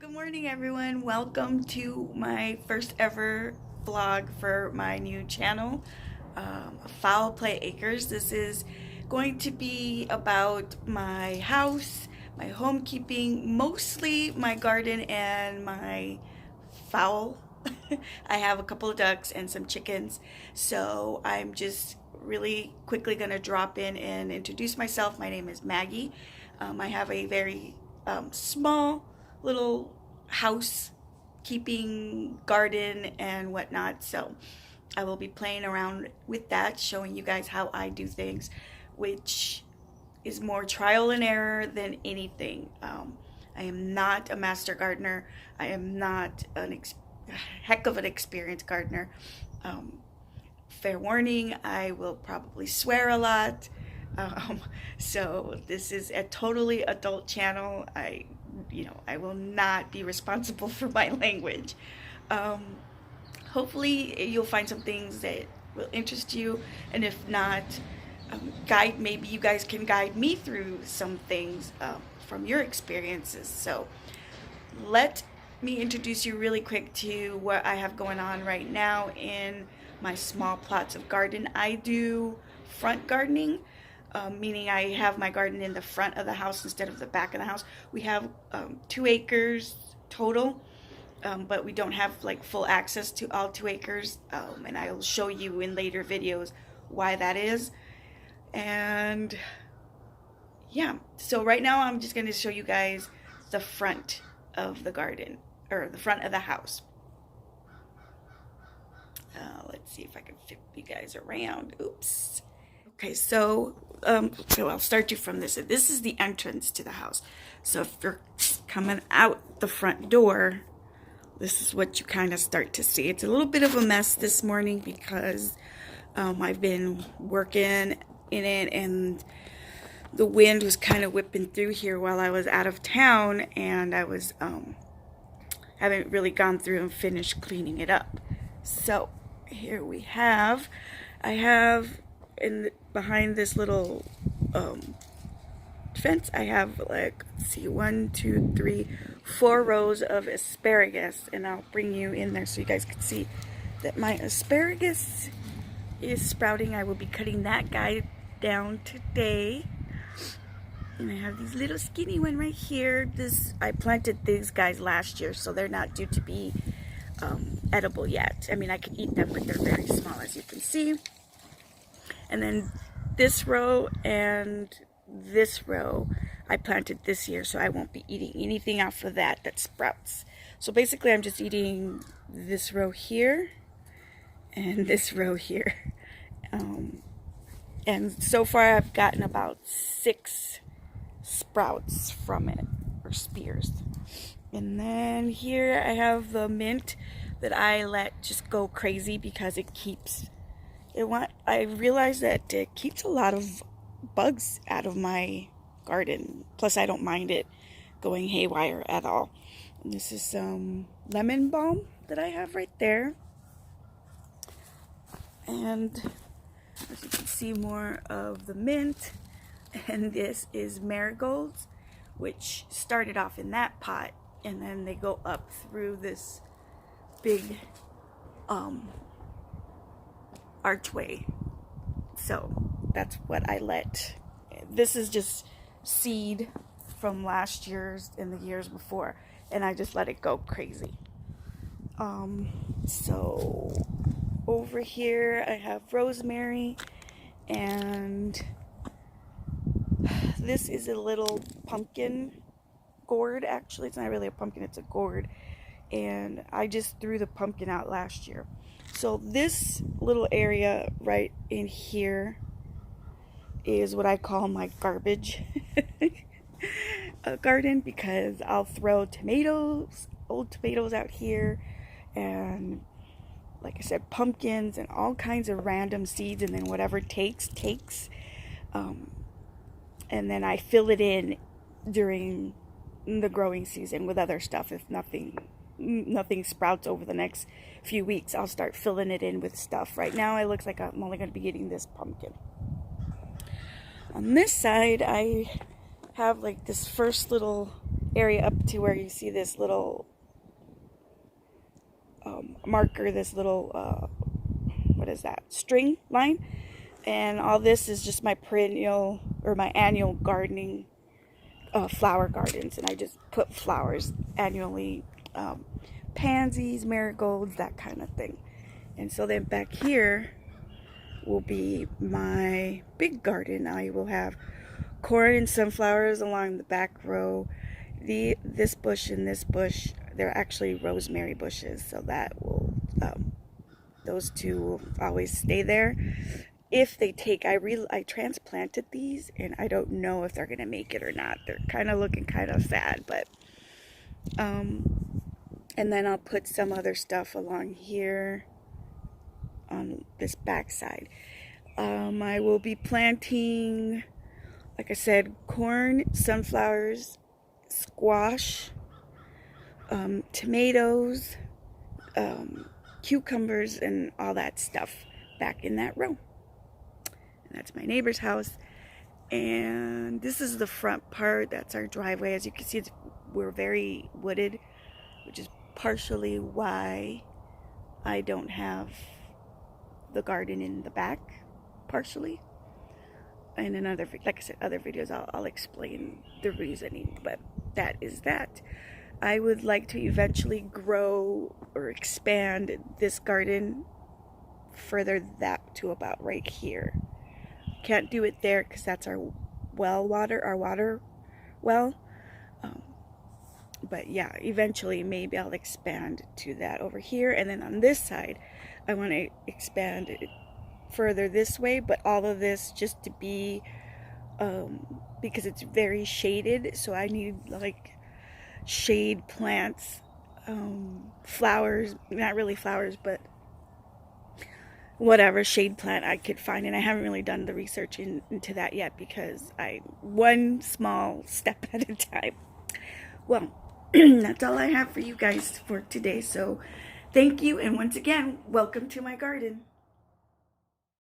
Good morning, everyone. Welcome to my first ever vlog for my new channel, Fowl Play Acres. This is going to be about my house, my homekeeping, mostly my garden and my fowl. I have a couple of ducks and some chickens, so I'm just really quickly going to drop in and introduce myself. My name is Maggie. I have a very small little house keeping garden and whatnot, so I will be playing around with that, showing you guys how I do things, which is more trial and error than anything. I am not a master gardener. I am not a heck of an experienced gardener. Fair warning, I will probably swear a lot. So this is a totally adult channel. I will not be responsible for my language. Hopefully you'll find some things that will interest you, and if not, maybe you guys can guide me through some things from your experiences. So let me introduce you really quick to what I have going on right now in my small plots of garden. I do front gardening, meaning I have my garden in the front of the house instead of the back of the house. We have 2 acres total, but we don't have like full access to all 2 acres, and I will show you in later videos why that is. And yeah, so right now I'm just going to show you guys the front of the garden, or the front of the house. Let's see if I can fit you guys around. Oops. Okay, so I'll start you from this. This is the entrance to the house. So if you're coming out the front door, this is what you kind of start to see. It's a little bit of a mess this morning because I've been working in it, and the wind was kind of whipping through here while I was out of town, and I was haven't really gone through and finished cleaning it up. So here we have, I have behind this little fence, I have like, let's see, 1, 2, 3, 4 rows of asparagus, and I'll bring you in there so you guys can see that my asparagus is sprouting. I will be cutting that guy down today. And I have these little skinny one right here. I planted these guys last year, so they're not due to be edible yet. I mean, I can eat them, but they're very small, as you can see. And then this row and this row I planted this year, so I won't be eating anything off of that sprouts. So basically I'm just eating this row here and this row here. And so far I've gotten about 6 sprouts from it, or spears. And then here I have the mint that I let just go crazy because I realized that it keeps a lot of bugs out of my garden. Plus I don't mind it going haywire at all. And this is some lemon balm that I have right there. And as you can see, more of the mint. And this is marigolds, which started off in that pot, and then they go up through this big archway. So that's what I let. This is just seed from last year's and the years before, and I just let it go crazy. So over here I have rosemary, and this is a little pumpkin gourd. Actually, it's not really a pumpkin, it's a gourd. And I just threw the pumpkin out last year. So this little area right in here is what I call my garbage garden, because I'll throw old tomatoes out here, and like I said, pumpkins and all kinds of random seeds, and then whatever takes. And then I fill it in during the growing season with other stuff. If nothing sprouts over the next few weeks, I'll start filling it in with stuff. Right now it looks like I'm only going to be eating this pumpkin. On this side I have like this first little area up to where you see this little marker, this little, what is that, string line. And all this is just my perennial or my annual gardening flower gardens. And I just put flowers annually, pansies, marigolds, that kind of thing. And so then back here will be my big garden. I will have corn and sunflowers along the back row. This bush and this bush, they're actually rosemary bushes, so that will those two will always stay there. If they take, I transplanted these, and I don't know if they're gonna make it or not. They're kind of looking kind of sad, but and then I'll put some other stuff along here on this back side. I will be planting, like I said, corn, sunflowers, squash, tomatoes, cucumbers, and all that stuff back in that row. And that's my neighbor's house. And this is the front part. That's our driveway. As you can see, we're very wooded, which is partially why I don't have the garden in the back, partially. And in other, like I said, other videos, I'll explain the reasoning, but that is that. I would like to eventually grow or expand this garden further that to about right here. Can't do it there because that's our well water, our water well. But yeah, eventually maybe I'll expand to that over here. And then on this side, I want to expand it further this way, but all of this just to be, because it's very shaded, so I need like shade plants, flowers, not really flowers, but whatever shade plant I could find. And I haven't really done the research into that yet because one small step at a time. Well, that's all I have for you guys for today. So thank you. And once again, welcome to my garden.